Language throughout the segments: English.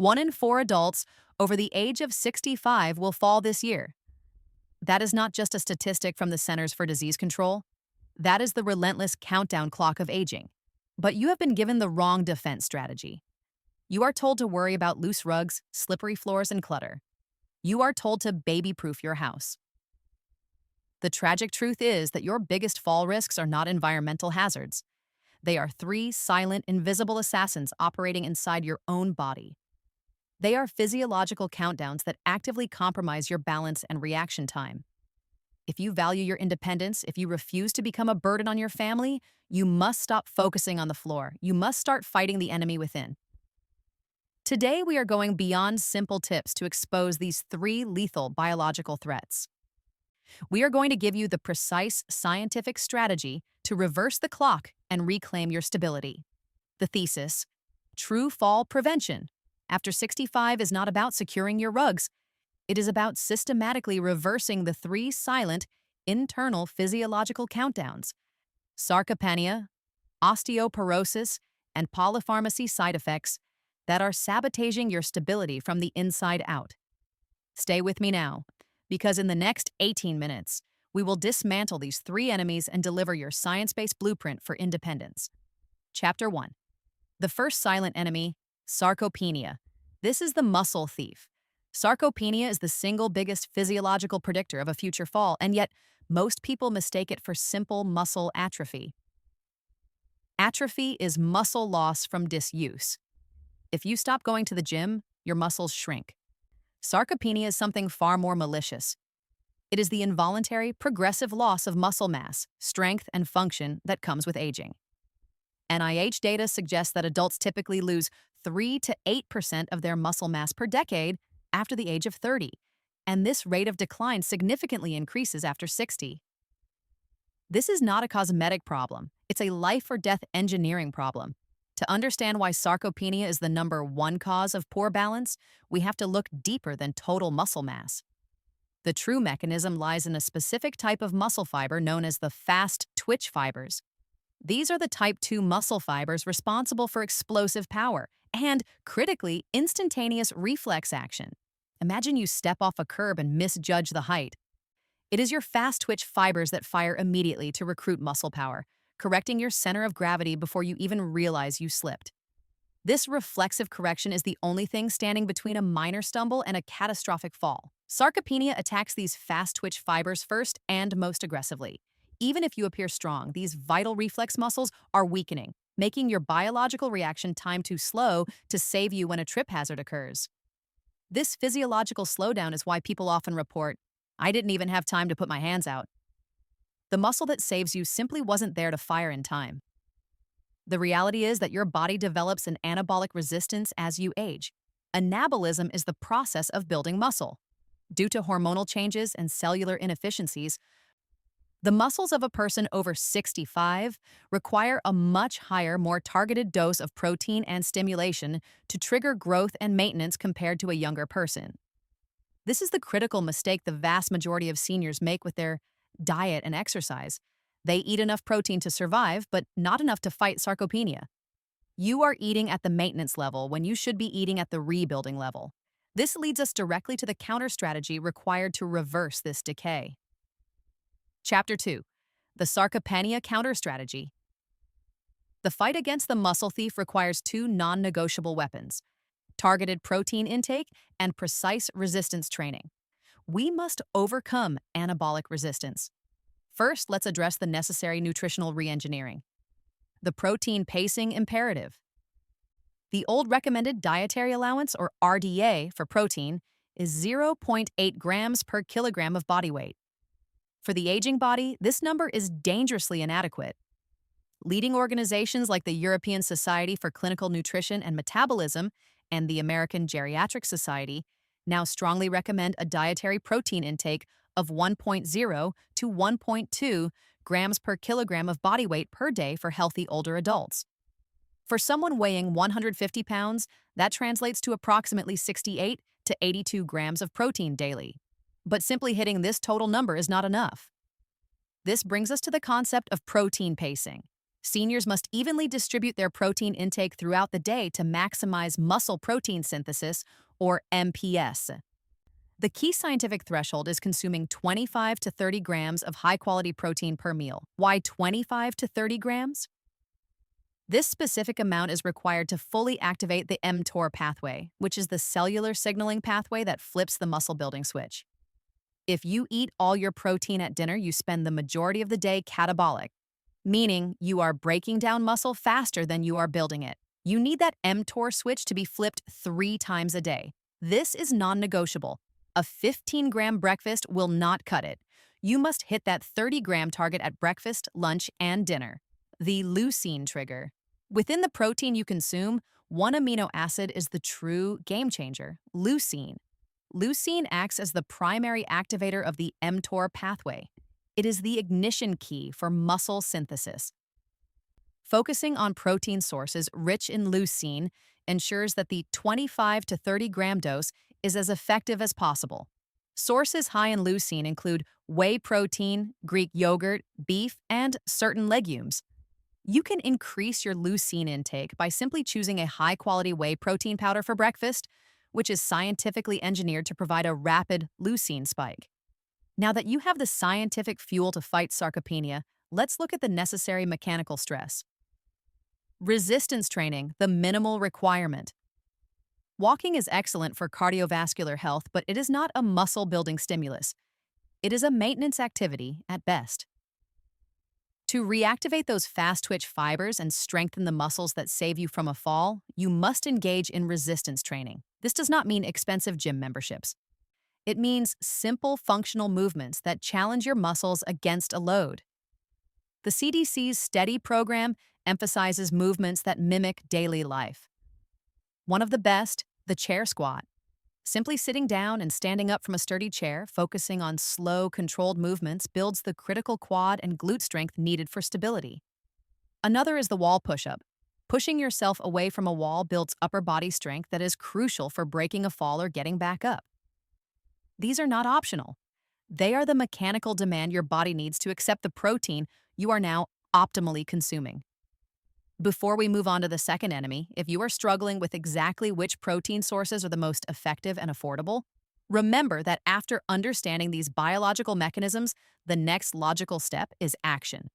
1 in 4 adults over the age of 65 will fall this year. That is not just a statistic from the Centers for Disease Control. That is the relentless countdown clock of aging. But you have been given the wrong defense strategy. You are told to worry about loose rugs, slippery floors, and clutter. You are told to baby-proof your house. The tragic truth is that your biggest fall risks are not environmental hazards. They are 3 silent, invisible assassins operating inside your own body. They are physiological countdowns that actively compromise your balance and reaction time. If you value your independence, if you refuse to become a burden on your family, you must stop focusing on the floor. You must start fighting the enemy within. Today, we are going beyond simple tips to expose these 3 lethal biological threats. We are going to give you the precise scientific strategy to reverse the clock and reclaim your stability. The thesis: true fall prevention after 65 is not about securing your rugs. It is about systematically reversing the 3 silent, internal physiological countdowns: sarcopenia, osteoporosis, and polypharmacy side effects that are sabotaging your stability from the inside out. Stay with me now, because in the next 18 minutes, we will dismantle these 3 enemies and deliver your science-based blueprint for independence. Chapter 1. The first silent enemy: sarcopenia. This is the muscle thief. Sarcopenia is the single biggest physiological predictor of a future fall, and yet most people mistake it for simple muscle atrophy. Atrophy is muscle loss from disuse. If you stop going to the gym, your muscles shrink. Sarcopenia is something far more malicious. It is the involuntary, progressive loss of muscle mass, strength, and function that comes with aging. NIH data suggests that adults typically lose 3 to 8% of their muscle mass per decade after the age of 30, and this rate of decline significantly increases after 60. This is not a cosmetic problem. It's a life or death engineering problem. To understand why sarcopenia is the #1 cause of poor balance, we have to look deeper than total muscle mass. The true mechanism lies in a specific type of muscle fiber known as the fast twitch fibers. These are the type 2 muscle fibers responsible for explosive power and, critically, instantaneous reflex action. Imagine you step off a curb and misjudge the height. It is your fast twitch fibers that fire immediately to recruit muscle power, correcting your center of gravity before you even realize you slipped. This reflexive correction is the only thing standing between a minor stumble and a catastrophic fall. Sarcopenia attacks these fast twitch fibers first and most aggressively. Even if you appear strong, these vital reflex muscles are weakening, making your biological reaction time too slow to save you when a trip hazard occurs. This physiological slowdown is why people often report, "I didn't even have time to put my hands out." The muscle that saves you simply wasn't there to fire in time. The reality is that your body develops an anabolic resistance as you age. Anabolism is the process of building muscle. Due to hormonal changes and cellular inefficiencies, the muscles of a person over 65 require a much higher, more targeted dose of protein and stimulation to trigger growth and maintenance compared to a younger person. This is the critical mistake the vast majority of seniors make with their diet and exercise. They eat enough protein to survive, but not enough to fight sarcopenia. You are eating at the maintenance level when you should be eating at the rebuilding level. This leads us directly to the counter strategy required to reverse this decay. Chapter 2. The Sarcopenia Counter Strategy. The fight against the muscle thief requires 2 non-negotiable weapons: targeted protein intake and precise resistance training. We must overcome anabolic resistance. First, let's address the necessary nutritional reengineering. The protein pacing imperative. The old recommended dietary allowance, or RDA, for protein is 0.8 grams per kilogram of body weight. For the aging body, this number is dangerously inadequate. Leading organizations like the European Society for Clinical Nutrition and Metabolism and the American Geriatric Society now strongly recommend a dietary protein intake of 1.0 to 1.2 grams per kilogram of body weight per day for healthy older adults. For someone weighing 150 pounds, that translates to approximately 68 to 82 grams of protein daily. But simply hitting this total number is not enough. This brings us to the concept of protein pacing. Seniors must evenly distribute their protein intake throughout the day to maximize muscle protein synthesis, or MPS. The key scientific threshold is consuming 25 to 30 grams of high-quality protein per meal. Why 25 to 30 grams? This specific amount is required to fully activate the mTOR pathway, which is the cellular signaling pathway that flips the muscle-building switch. If you eat all your protein at dinner, you spend the majority of the day catabolic, meaning you are breaking down muscle faster than you are building it. You need that mTOR switch to be flipped 3 times a day. This is non-negotiable. A 15-gram breakfast will not cut it. You must hit that 30-gram target at breakfast, lunch, and dinner. The leucine trigger. Within the protein you consume, one amino acid is the true game changer, leucine. Leucine acts as the primary activator of the mTOR pathway. It is the ignition key for muscle synthesis. Focusing on protein sources rich in leucine ensures that the 25 to 30 gram dose is as effective as possible. Sources high in leucine include whey protein, Greek yogurt, beef, and certain legumes. You can increase your leucine intake by simply choosing a high-quality whey protein powder for breakfast, which is scientifically engineered to provide a rapid leucine spike. Now that you have the scientific fuel to fight sarcopenia, let's look at the necessary mechanical stress. Resistance training, the minimal requirement. Walking is excellent for cardiovascular health, but it is not a muscle-building stimulus. It is a maintenance activity at best. To reactivate those fast-twitch fibers and strengthen the muscles that save you from a fall, you must engage in resistance training. This does not mean expensive gym memberships. It means simple functional movements that challenge your muscles against a load. The CDC's STEADY program emphasizes movements that mimic daily life. One of the best, the chair squat. Simply sitting down and standing up from a sturdy chair, focusing on slow, controlled movements, builds the critical quad and glute strength needed for stability. Another is the wall push-up. Pushing yourself away from a wall builds upper body strength that is crucial for breaking a fall or getting back up. These are not optional. They are the mechanical demand your body needs to accept the protein you are now optimally consuming. Before we move on to the second enemy, if you are struggling with exactly which protein sources are the most effective and affordable, remember that after understanding these biological mechanisms, the next logical step is action.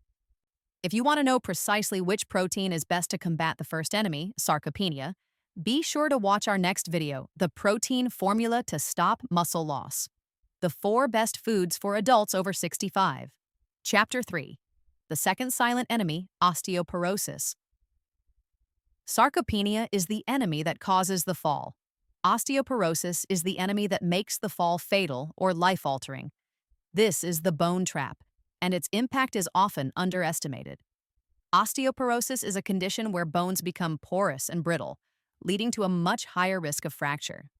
If you want to know precisely which protein is best to combat the first enemy, sarcopenia, be sure to watch our next video, The Protein Formula to Stop Muscle Loss. The 4 Best Foods for Adults Over 65. Chapter 3. The second silent enemy, osteoporosis. Sarcopenia is the enemy that causes the fall. Osteoporosis is the enemy that makes the fall fatal or life-altering. This is the bone trap, and its impact is often underestimated. Osteoporosis is a condition where bones become porous and brittle, leading to a much higher risk of fracture.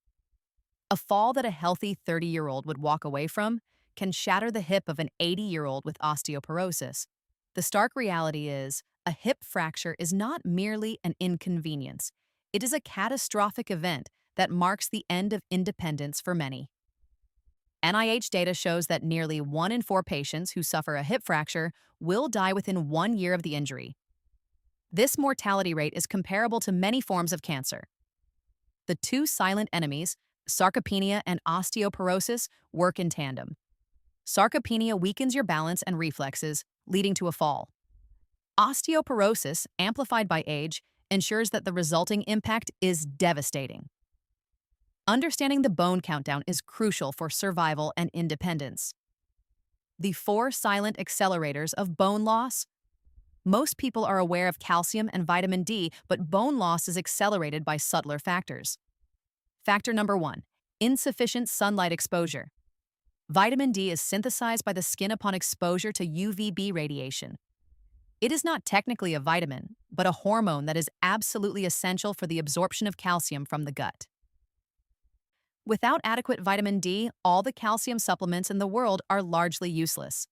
A fall that a healthy 30-year-old would walk away from can shatter the hip of an 80-year-old with osteoporosis. The stark reality is, a hip fracture is not merely an inconvenience. It is a catastrophic event that marks the end of independence for many. NIH data shows that nearly 1 in 4 patients who suffer a hip fracture will die within 1 year of the injury. This mortality rate is comparable to many forms of cancer. The 2 silent enemies, sarcopenia and osteoporosis, work in tandem. Sarcopenia weakens your balance and reflexes, leading to a fall. Osteoporosis, amplified by age, ensures that the resulting impact is devastating. Understanding the bone countdown is crucial for survival and independence. The 4 silent accelerators of bone loss. Most people are aware of calcium and vitamin D, but bone loss is accelerated by subtler factors. Factor number 1, insufficient sunlight exposure. Vitamin D is synthesized by the skin upon exposure to UVB radiation. It is not technically a vitamin, but a hormone that is absolutely essential for the absorption of calcium from the gut. Without adequate vitamin D, all the calcium supplements in the world are largely useless.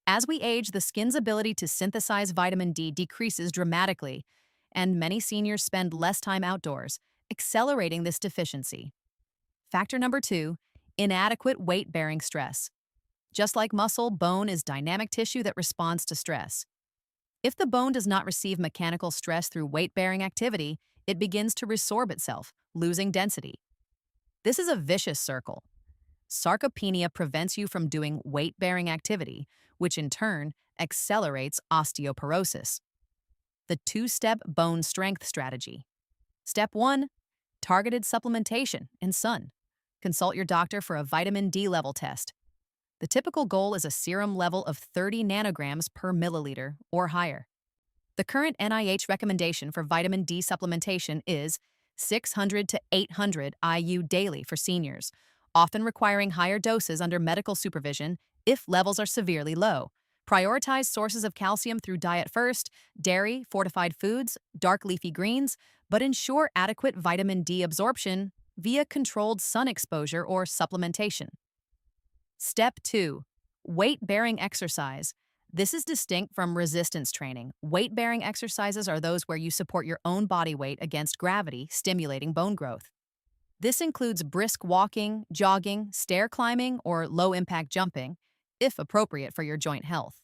As we age, the skin's ability to synthesize vitamin D decreases dramatically, and many seniors spend less time outdoors, accelerating this deficiency. Factor number 2, inadequate weight-bearing stress. Just like muscle, bone is dynamic tissue that responds to stress. If the bone does not receive mechanical stress through weight-bearing activity, it begins to resorb itself, losing density. This is a vicious circle. Sarcopenia prevents you from doing weight-bearing activity, which in turn accelerates osteoporosis. The two-step bone strength strategy. Step 1. Targeted supplementation in sun. Consult your doctor for a vitamin D level test. The typical goal is a serum level of 30 nanograms per milliliter or higher. The current NIH recommendation for vitamin D supplementation is 600 to 800 IU daily for seniors, often requiring higher doses under medical supervision if levels are severely low. Prioritize sources of calcium through diet first, dairy, fortified foods, dark leafy greens, but ensure adequate vitamin D absorption via controlled sun exposure or supplementation. Step 2. Weight-bearing exercise. This is distinct from resistance training. Weight-bearing exercises are those where you support your own body weight against gravity, stimulating bone growth. This includes brisk walking, jogging, stair climbing, or low-impact jumping, if appropriate for your joint health.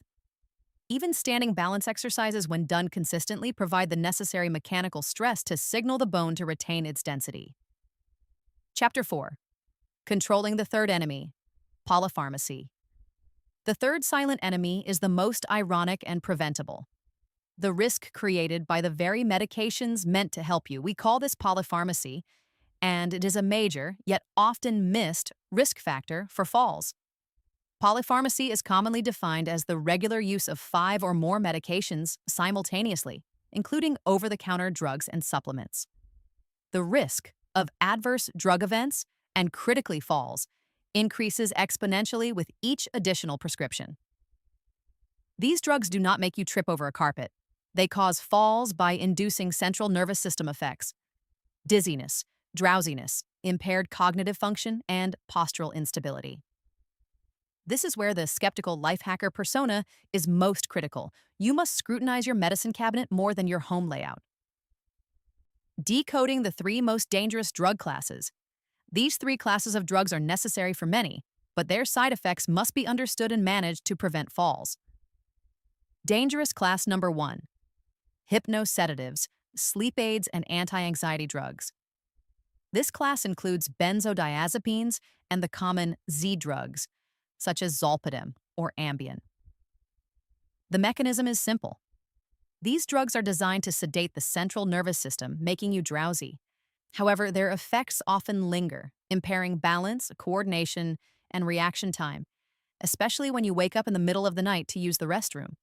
Even standing balance exercises, when done consistently, provide the necessary mechanical stress to signal the bone to retain its density. Chapter 4. Controlling the third enemy. Polypharmacy. The third silent enemy is the most ironic and preventable. The risk created by the very medications meant to help you. We call this polypharmacy, and it is a major, yet often missed, risk factor for falls. Polypharmacy is commonly defined as the regular use of 5 or more medications simultaneously, including over-the-counter drugs and supplements. The risk of adverse drug events and critically falls increases exponentially with each additional prescription. These drugs do not make you trip over a carpet. They cause falls by inducing central nervous system effects, dizziness, drowsiness, impaired cognitive function, and postural instability. This is where the skeptical life hacker persona is most critical. You must scrutinize your medicine cabinet more than your home layout. Decoding the 3 most dangerous drug classes. These 3 classes of drugs are necessary for many, but their side effects must be understood and managed to prevent falls. Dangerous class number 1. Hypnosedatives, sleep aids, and anti-anxiety drugs. This class includes benzodiazepines and the common Z drugs, such as zolpidem or Ambien. The mechanism is simple. These drugs are designed to sedate the central nervous system, making you drowsy. However, their effects often linger, impairing balance, coordination, and reaction time, especially when you wake up in the middle of the night to use the restroom.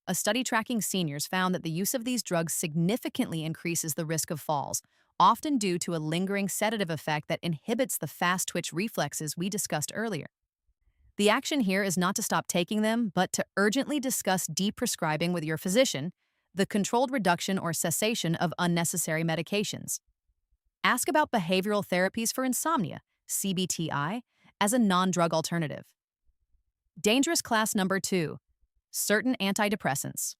A study tracking seniors found that the use of these drugs significantly increases the risk of falls, often due to a lingering sedative effect that inhibits the fast-twitch reflexes we discussed earlier. The action here is not to stop taking them, but to urgently discuss deprescribing with your physician the controlled reduction or cessation of unnecessary medications. Ask about behavioral therapies for insomnia, CBTI, as a non-drug alternative. Dangerous class number 2. Certain antidepressants.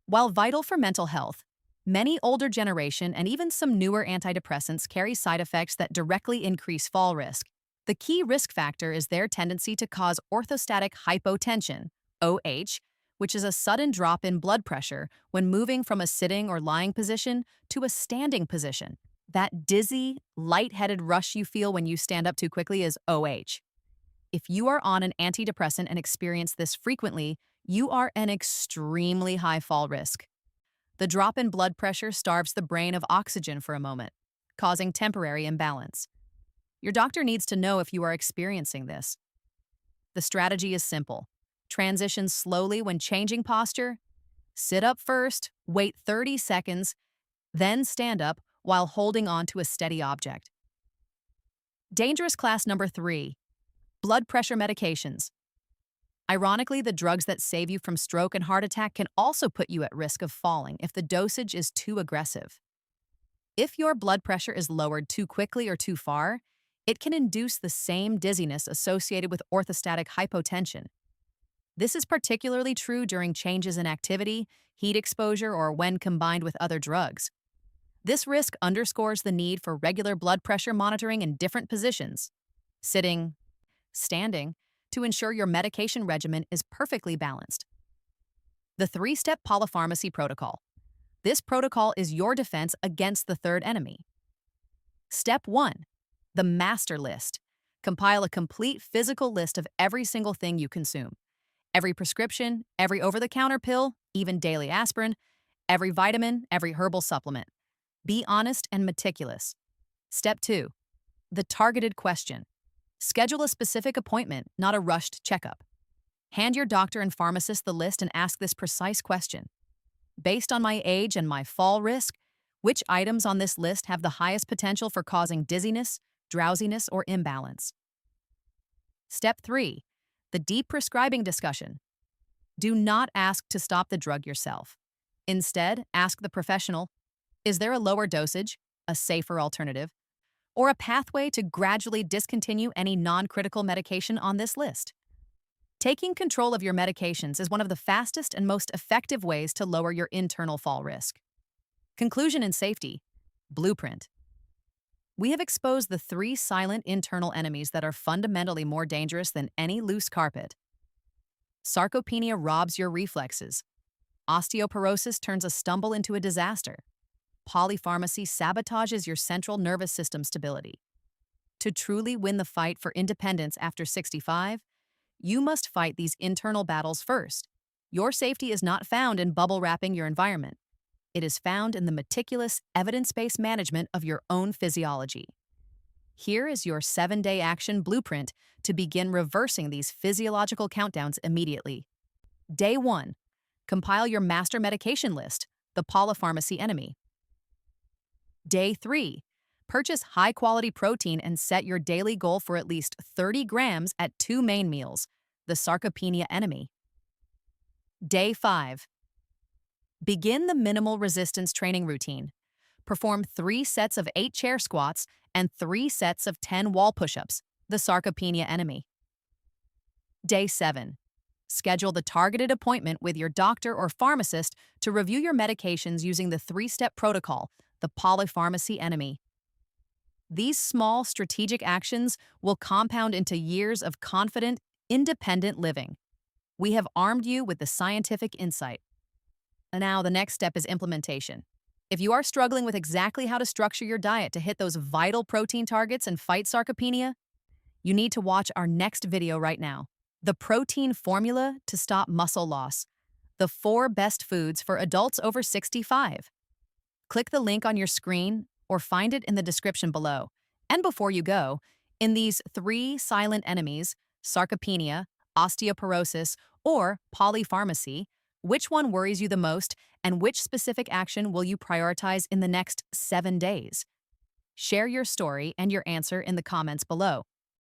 While vital for mental health, many older generation and even some newer antidepressants carry side effects that directly increase fall risk. The key risk factor is their tendency to cause orthostatic hypotension, OH, which is a sudden drop in blood pressure when moving from a sitting or lying position to a standing position. That dizzy, lightheaded rush you feel when you stand up too quickly is OH. If you are on an antidepressant and experience this frequently, you are an extremely high fall risk. The drop in blood pressure starves the brain of oxygen for a moment, causing temporary imbalance. Your doctor needs to know if you are experiencing this. The strategy is simple. Transition slowly when changing posture. Sit up first, wait 30 seconds, then stand up while holding on to a steady object. Dangerous class number 3. Blood pressure medications. Ironically, the drugs that save you from stroke and heart attack can also put you at risk of falling if the dosage is too aggressive. If your blood pressure is lowered too quickly or too far, it can induce the same dizziness associated with orthostatic hypotension. This is particularly true during changes in activity, heat exposure, or when combined with other drugs. This risk underscores the need for regular blood pressure monitoring in different positions, sitting, standing, to ensure your medication regimen is perfectly balanced. The three-step polypharmacy protocol. This protocol is your defense against the third enemy. Step 1. The master list. Compile a complete physical list of every single thing you consume. Every prescription, every over-the-counter pill, even daily aspirin, every vitamin, every herbal supplement. Be honest and meticulous. Step 2. The targeted question. Schedule a specific appointment, not a rushed checkup. Hand your doctor and pharmacist the list and ask this precise question. Based on my age and my fall risk, which items on this list have the highest potential for causing dizziness, drowsiness, or imbalance? Step 3. The deep prescribing discussion. Do not ask to stop the drug yourself. Instead, ask the professional, is there a lower dosage, a safer alternative, or a pathway to gradually discontinue any non-critical medication on this list? Taking control of your medications is one of the fastest and most effective ways to lower your internal fall risk. Conclusion and safety. Blueprint. We have exposed the 3 silent internal enemies that are fundamentally more dangerous than any loose carpet. Sarcopenia robs your reflexes. Osteoporosis turns a stumble into a disaster. Polypharmacy sabotages your central nervous system stability. To truly win the fight for independence after 65, you must fight these internal battles first. Your safety is not found in bubble wrapping your environment. It is found in the meticulous, evidence-based management of your own physiology. Here is your 7-day action blueprint to begin reversing these physiological countdowns immediately. Day 1. Compile your master medication list, the polypharmacy enemy. Day 3. Purchase high-quality protein and set your daily goal for at least 30 grams at 2 main meals, the sarcopenia enemy. Day 5. Begin the minimal resistance training routine. Perform 3 sets of 8 chair squats and 3 sets of 10 wall push-ups, the sarcopenia enemy. Day 7. Schedule the targeted appointment with your doctor or pharmacist to review your medications using the 3-step protocol, the polypharmacy enemy. These small, strategic actions will compound into years of confident, independent living. We have armed you with the scientific insight. And now the next step is implementation. If you are struggling with exactly how to structure your diet to hit those vital protein targets and fight sarcopenia, you need to watch our next video right now. The protein formula to stop muscle loss. The 4 best foods for adults over 65. Click the link on your screen or find it in the description below. And before you go, in these 3 silent enemies, sarcopenia, osteoporosis, or polypharmacy, which one worries you the most and which specific action will you prioritize in the next 7 days? Share your story and your answer in the comments below.